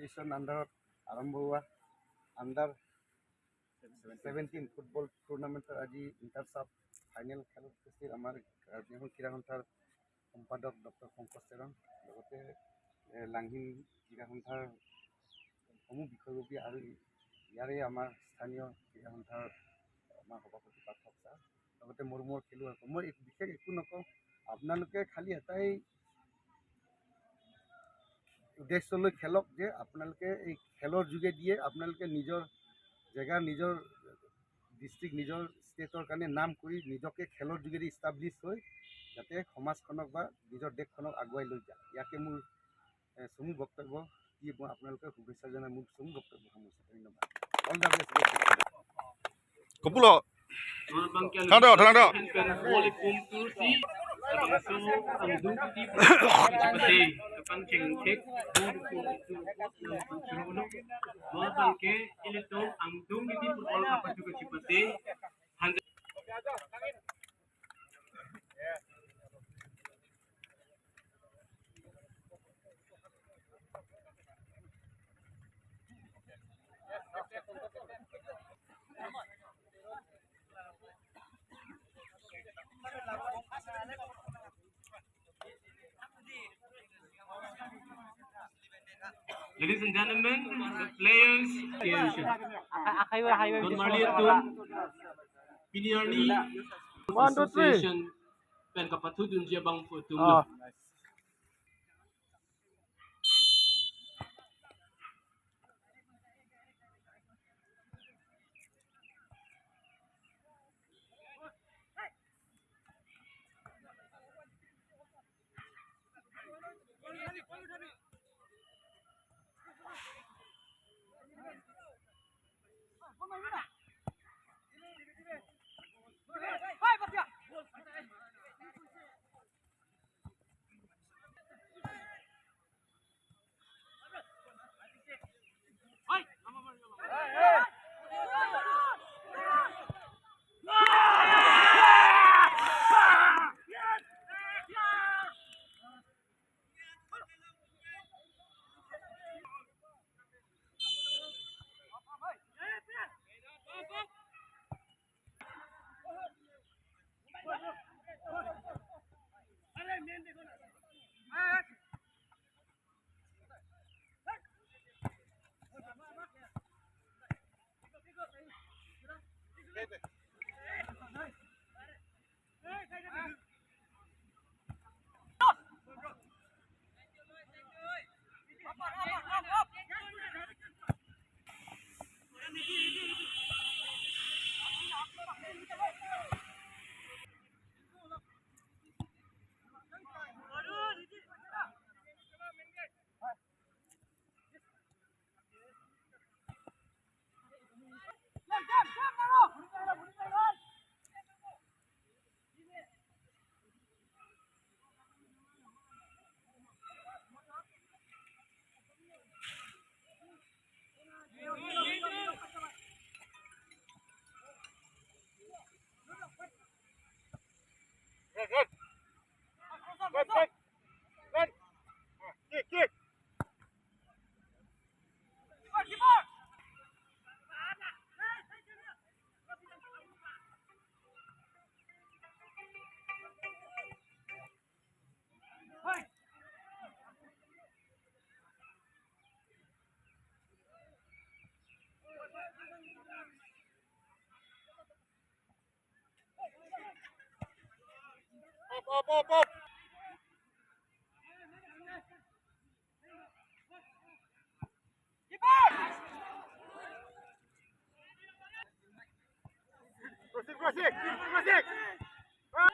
Association আণ্ডাৰত আৰম্ভ হোৱা আণ্ডাৰ-17 ফুটবল টুৰ্ণামেণ্টৰ আজি ইণ্টাৰ চাব ফাইনেল খেল উপস্থিত আমাৰ কাৰ্বি আংলং ক্ৰীড়া সন্থাৰ সম্পাদক ডক্টৰ পংকজ চেৰণ, লগতে লাংহিন ক্ৰীড়া সন্থাৰ সমূহ বিষয়ববী আৰু ইয়াৰে আমাৰ স্থানীয় ক্ৰীড়া সন্থাৰ আমাৰ সভাপতি পাঠক ছাৰ, লগতে মোৰ খেলুৱৈ। মই বিশেষ একো নকওঁ, আপোনালোকে খালি এটাই উদ্দেশ্য লৈ খেলক যে আপোনালোকে এই খেলৰ যোগেদিয়ে আপোনালোকে নিজৰ জেগা, নিজৰ ডিষ্ট্ৰিক্ট, নিজৰ ষ্টেটৰ কাৰণে নাম কৰি নিজকে খেলৰ যোগেদি ইষ্টাব্লিছ হৈ যাতে সমাজখনক বা নিজৰ দেশখনক আগুৱাই লৈ যায়। ইয়াকে মোৰ চমু বক্তব্য দি মই আপোনালোকে শুভেচ্ছা জনাই মোৰ চমু বক্তব্য সামৰিছোঁ। ধন্যবাদ। All the best. Kupulo. Nado. Ladies and gentlemen, the players Don Marliatum, Piniarni, Association, Pen Kapatudun Jabang Putumlo. Up. Proceed. Up.